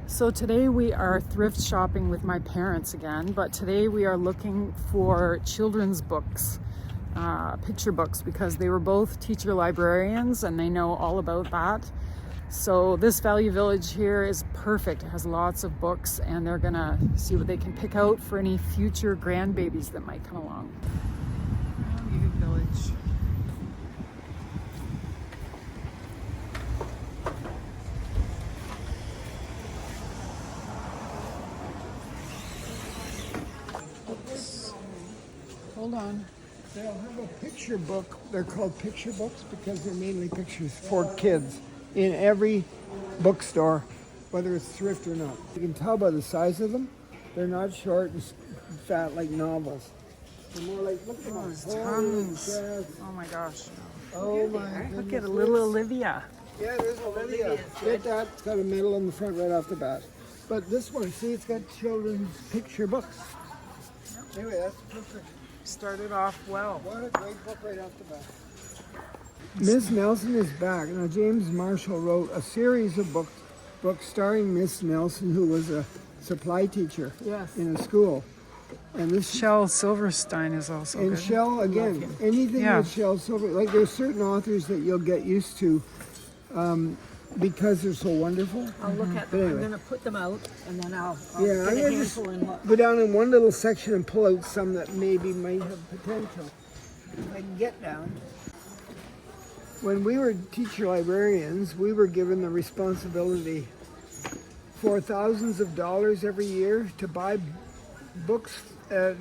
So today we are thrift shopping with my parents again, but today we are looking for children's books, picture books, because they were both teacher librarians and they know all about that. So this Value Village here is perfect. It has lots of books and they're gonna see what they can pick out for any future grandbabies that might come along. Value Village. Hold on. They'll have a picture book. They're called picture books because they're mainly pictures for kids in every bookstore, whether it's thrift or not. You can tell by the size of them. They're not short and fat like novels. They're more like, look at them. There's tons. Oh my gosh. Oh my goodness. Look at little Olivia. Yeah, there's Olivia. Get that. It's got a medal on the front right off the bat. But this one, see, it's got children's picture books. Anyway, that's perfect. Started off well. What a great book right off the bat. Miss Nelson is back. Now, James Marshall wrote a series of books starring Miss Nelson, who was a supply teacher in a school. And this Shel Silverstein is also and good. Shel, again, anything with Shel Silver, like there's certain authors that you'll get used to because they're so wonderful. I'll look at them. Anyway. I'm going to put them out, and then I'll I'm going to just go down in one little section and pull out some that maybe might have potential. If I can get down. When we were teacher librarians, we were given the responsibility for thousands of dollars every year to buy books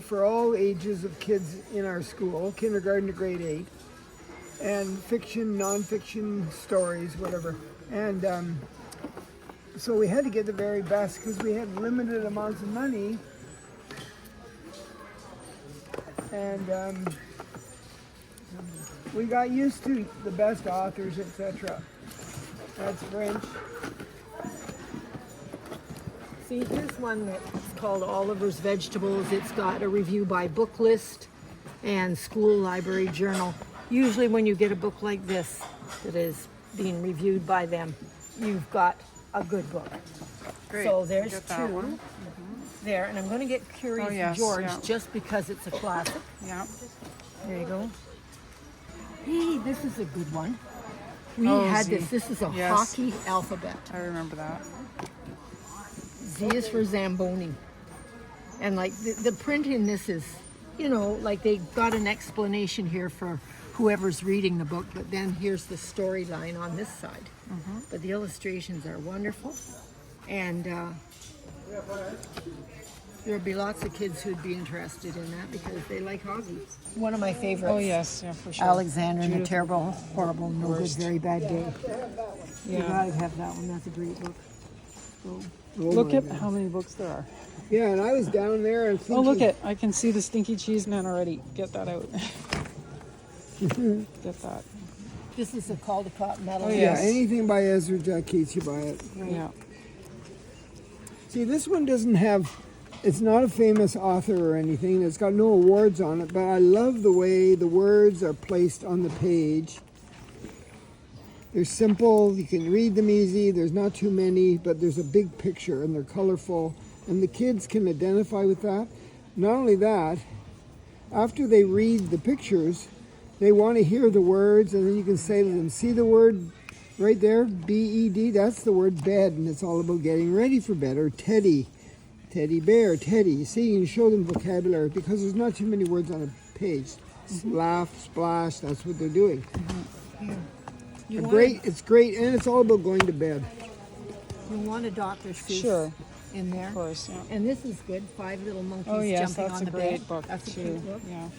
for all ages of kids in our school, kindergarten to grade 8, and fiction, non-fiction stories, whatever. And so we had to get the very best because we had limited amounts of money. And we got used to the best authors, etc. That's French. See, here's one that's called Oliver's Vegetables. It's got a review by Book List and School Library Journal. Usually when you get a book like this that is being reviewed by them, you've got a good book. Great. So there's two there, and I'm going to get Curious George just because it's a classic. Yeah. There you go. Hey, this is a good one. We had Z. this. This is a hockey alphabet. I remember that. Z is for Zamboni. And like the print in this is, you know, like they got an explanation here for whoever's reading the book, but then here's the storyline on this side. But the illustrations are wonderful. And there'll be lots of kids who'd be interested in that because they like hockey. One of my favorites. Oh yes, yeah, for sure. Alexander and the Terrible, Horrible, No Good, Very Bad Day. You gotta have that one. That's a great book. So, Look at how many books there are. Yeah, and I was down there and thinking... Oh, look it. I can see the Stinky Cheese Man already. Get that out. Get that. this is a Caldecott medal. Oh, Yeah, yes. anything by Ezra Jack Keats, you buy it. Yeah. See, this one doesn't have... It's not a famous author or anything. It's got no awards on it, but I love the way the words are placed on the page. They're simple, you can read them easy, there's not too many, but there's a big picture and they're colorful, and the kids can identify with that. Not only that, after they read the pictures, they want to hear the words, and then you can say to them, see the word right there, B-E-D, that's the word bed, and it's all about getting ready for bed, or teddy, teddy bear, teddy. You see, you can show them vocabulary because there's not too many words on a page. Laugh, splash, that's what they're doing. It's great, and it's all about going to bed. You want a Dr. Seuss in there. Of course, yeah. And this is good. 5 Little Monkeys Oh yes, Jumping that's on a the great Bed. book That's a too. cute book. Yeah.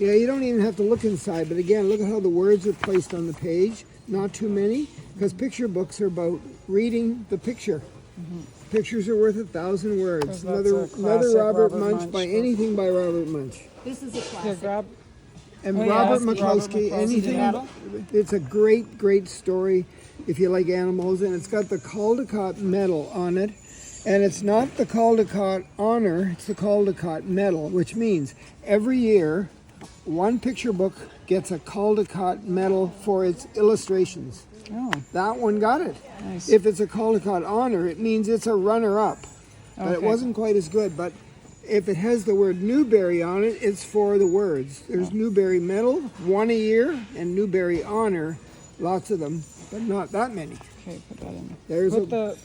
Yeah, you don't even have to look inside, but again, look at how the words are placed on the page. Not too many, because picture books are about reading the picture. Pictures are worth 1,000 words. Another Robert Munch by book. anything by Robert Munch. This is a Here, classic. grab. And Oh, Robert yes, McCloskey, Robert McCloskey. anything. It's a great, great story if you like animals, and it's got the Caldecott medal on it. And it's not the Caldecott honor, it's the Caldecott medal, which means every year one picture book gets a Caldecott medal for its illustrations. Oh, That one got it. nice. If it's a Caldecott Honor, it means it's a runner-up. But it Okay. wasn't quite as good. But if it has the word Newbery on it, it's for the words. There's Newbery Medal, one a year, and Newbery Honor, lots of them, but not that many. Okay, put that in. There's Put the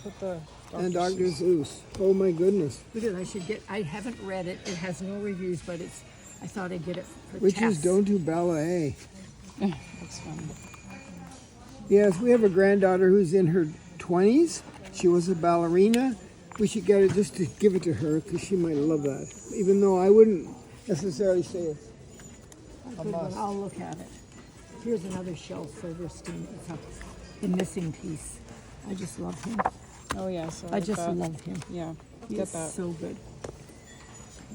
and Dr. Dr. Seuss. Seuss. Oh my goodness. Look at it, I haven't read it. It has no reviews, but I thought I'd get it for Which Tess. is Don't Do Ballet. That's fun. Yes, we have a granddaughter who's in her 20s. She was a ballerina. We should get it just to give it to her because she might love that. Even though I wouldn't necessarily say it. Good one. I'll look at it. Here's another Shel Silverstein. It's the missing piece. I just love him. Oh yeah, so I just that. love him. Yeah, He's get that. so good.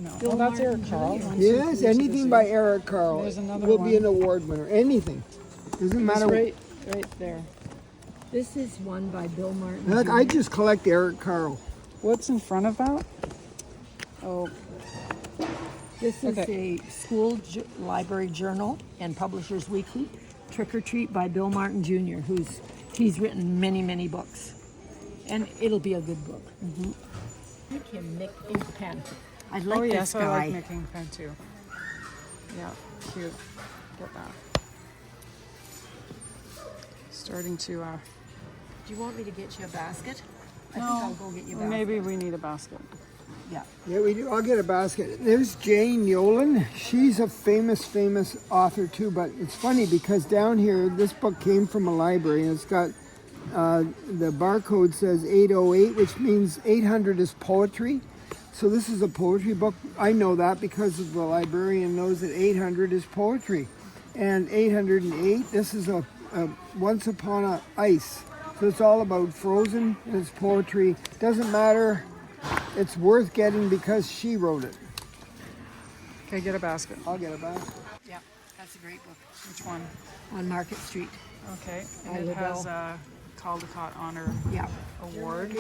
No, Bill well, that's Martin Eric Carl. Jr. One, two, Yes, three, anything six, by eight. Eric Carl There's another will be one. an award winner. Anything. Doesn't It's matter. right there. This is one by Bill Martin. Look, Jr. I just collect Eric Carl. What's in front of that? Oh, This is Okay. a school library journal and Publishers Weekly. Trick or Treat by Bill Martin Jr., he's written many, many books. And it'll be a good book. Make him Nick Ink Pen. I like oh this yes, guy. I like making pen too. Yeah, cute. Get that. Starting to. Do you want me to get you a basket? I No, think I'll go get you a basket. maybe we need a basket. Yeah. Yeah, we do. I'll get a basket. There's Jane Yolen. She's a famous author too. But it's funny because down here, this book came from a library, and it's got the barcode says 808, which means 800 is poetry. So this is a poetry book. I know that because the librarian knows that 800 is poetry, and 808. This is a Once Upon a Ice. So it's all about Frozen, and it's poetry. Doesn't matter. It's worth getting because she wrote it. Okay, get a basket. I'll get a basket. Yeah, that's a great book. Which one? On Market Street. Okay, I and will it has go. a Caldecott Honor Yeah. Award.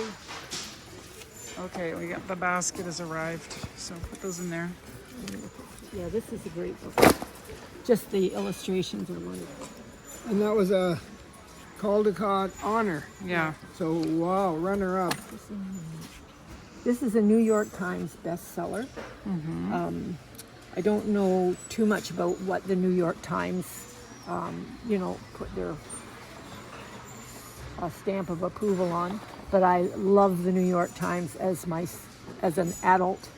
Okay, we got the basket has arrived, so put those in there. Yeah, this is a great book. Just the illustrations are wonderful. And that was a Caldecott Honor. Yeah. So, wow, runner-up. This is a New York Times bestseller. I don't know too much about what the New York Times, put their stamp of approval on, but I love the New York Times as an adult.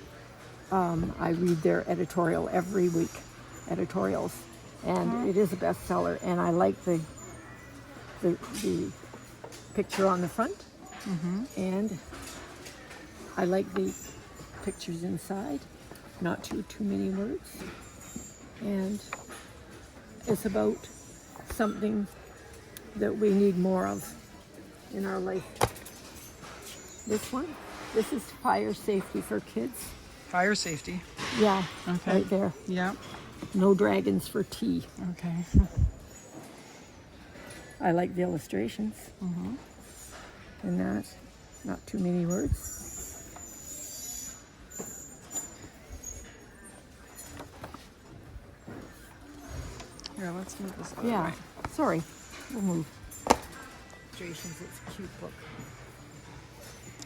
I read their editorial every week, editorials, and it is a bestseller. And I like the picture on the front, and I like the pictures inside, not too many words. And it's about something that we need more of in our life. This is fire safety for kids. Fire safety. Yeah, Okay. right there. Yeah. No dragons for tea. Okay. I like the illustrations. And that, not too many words. Here, let's move this other Yeah, way. sorry, we'll move. Illustrations, it's a cute book.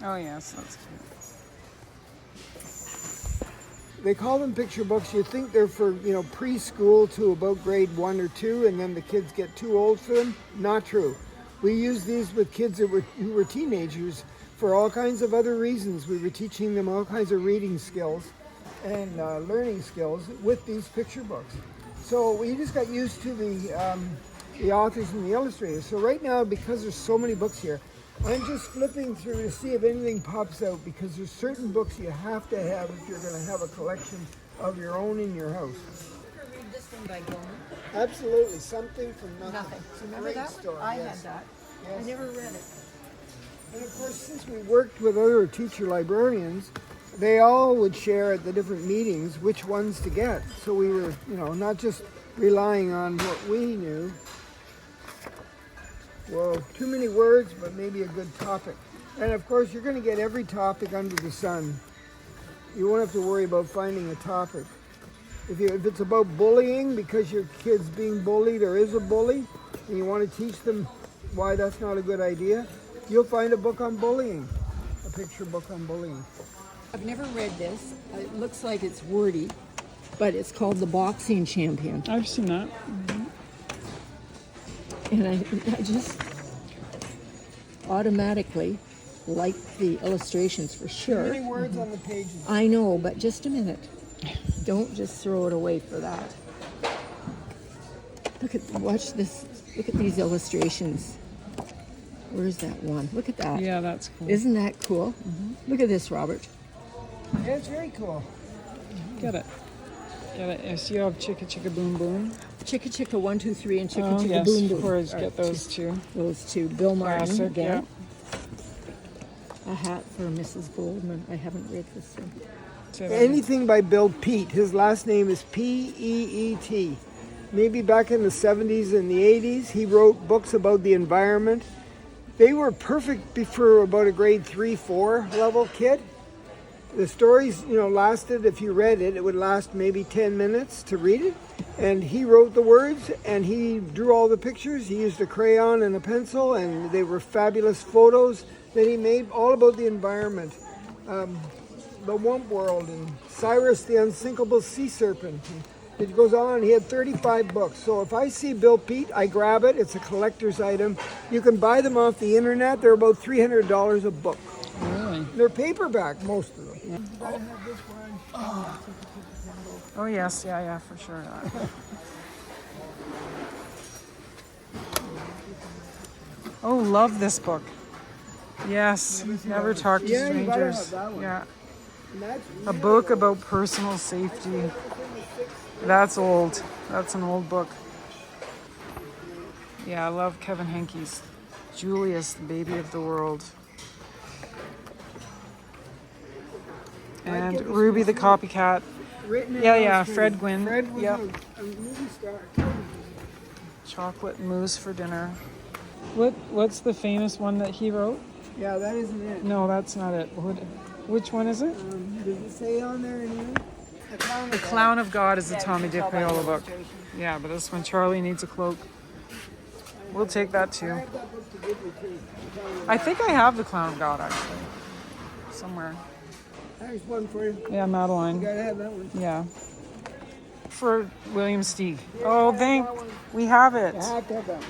Oh yes, that's cute. They call them picture books. You think they're for, preschool to about grade 1 or 2, and then the kids get too old for them. Not true. We use these with kids who were teenagers for all kinds of other reasons. We were teaching them all kinds of reading skills and learning skills with these picture books. So we just got used to the authors and the illustrators. So right now, because there's so many books here, I'm just flipping through to see if anything pops out, because there's certain books you have to have if you're going to have a collection of your own in your house. Read this one by Gilman. Absolutely, something from nothing. Nothing. It's a Remember great that story. one? I yes. had that. Yes. I never read it. And of course, since we worked with other teacher librarians, they all would share at the different meetings which ones to get. So we were, not just relying on what we knew. Well, too many words, but maybe a good topic. And of course, you're going to get every topic under the sun. You won't have to worry about finding a topic. If it's about bullying, because your kid's being bullied or is a bully, and you want to teach them why that's not a good idea, you'll find a book on bullying, a picture book on bullying. I've never read this. It looks like it's wordy, but it's called The Boxing Champion. I've seen that. And I just automatically like the illustrations for Too sure. many words on the pages. I know, but just a minute. Don't just throw it away for that. Watch this. Look at these illustrations. Where's that one? Look at that. Yeah, that's cool. Isn't that cool? Look at this, Robert. Yeah, it's very cool. Get it. Get it. So you have Chicka Chicka Boom Boom. Chicka Chicka 1, 2, 3 and Chicka Oh, Chicka yes, Boom Boom. of course, All get right, those two. Those two. Bill Martin Classic, again. A hat for Mrs. Goldman. I haven't read this one. Yeah. Anything by Bill Peet. His last name is P-E-E-T. Maybe back in the 70s and the 80s, he wrote books about the environment. They were perfect for about a grade 3, 4 level kid. The stories, lasted, if you read it, it would last maybe 10 minutes to read it. And he wrote the words and he drew all the pictures. He used a crayon and a pencil, and they were fabulous photos that he made all about the environment. The Wump World and Cyrus the Unsinkable Sea Serpent. It goes on. He had 35 books. So if I see Bill Peet, I grab it. It's a collector's item. You can buy them off the internet. They're about $300 a book. Really? They're paperback, most of them. Oh, yes. Yeah, for sure. Oh, love this book. Yes. Never Talk to Yeah, you gotta Strangers. have that one. Yeah. And that's A book about personal safety. That's old. That's an old book. Yeah, I love Kevin Henkey's Julius, the Baby of the World. And Ruby the Copycat. written in Yeah, those Fred trees. Gwynn. Fred was Yep. a movie star. Chocolate mousse for dinner. What's the famous one that he wrote? Yeah, that isn't it. No, that's not it. Which one is it? Does it say on there anyway? The Clown of God is a Tommy DiPaola book. Yeah, but this one, Charlie Needs a Cloak. We'll take that too. I have that book to give you too. I think I have the Clown of God actually. Somewhere. There's one for you. Yeah, You Madeline. gotta have that one. Yeah. For William Steig. Oh, we have it. You have to have that one.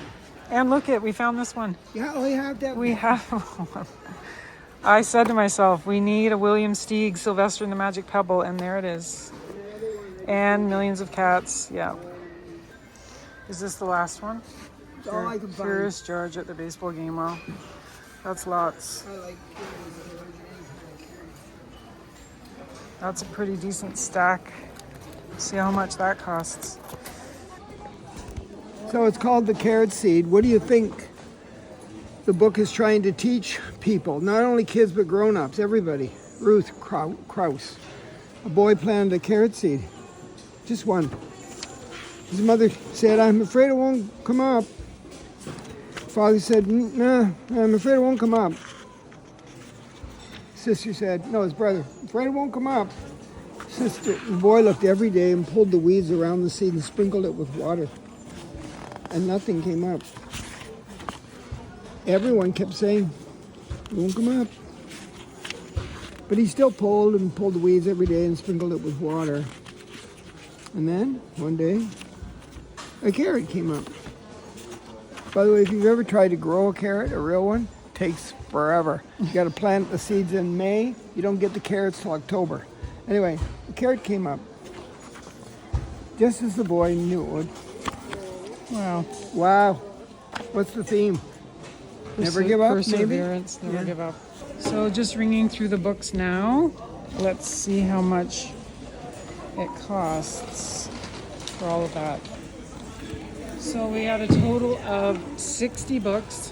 And look we found this one. Yeah, oh, you have to have We have one. I said to myself, we need a William Steig, Sylvester and the Magic Pebble, and there it is. And Millions of Cats, yeah. Is this the last one? That's all I can find. Curious George at the baseball game. Well, that's lots. I like That's a pretty decent stack. See how much that costs. So it's called The Carrot Seed. What do you think the book is trying to teach people? Not only kids, but grown-ups, everybody. Ruth Krauss. A boy planted a carrot seed. Just one. His mother said, I'm afraid it won't come up. Father said, nah, I'm afraid it won't come up. Sister said, no, his brother, afraid it won't come up. The boy looked every day and pulled the weeds around the seed and sprinkled it with water. And nothing came up. Everyone kept saying, it won't come up. But he still pulled the weeds every day and sprinkled it with water. And then, one day, a carrot came up. By the way, if you've ever tried to grow a carrot, a real one, it takes forever. You got to plant the seeds in May. You don't get the carrots till October. Anyway, the carrot came up. Just as the boy knew it would. Wow. Wow. What's the theme? Never give up, maybe? Perseverance, never give up. So just ringing through the books now. Let's see how much it costs for all of that. So we had a total of 60 books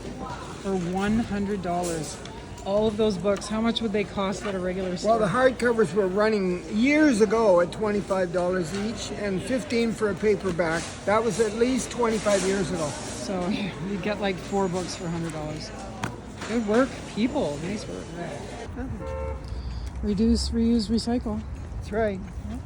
for $100. All of those books, how much would they cost at a regular store? Well, the hardcovers were running years ago at $25 each and $15 for a paperback. That was at least 25 years ago. So you get like 4 books for $100. Good work, people. Nice work. Reduce, reuse, recycle. That's right. Yeah.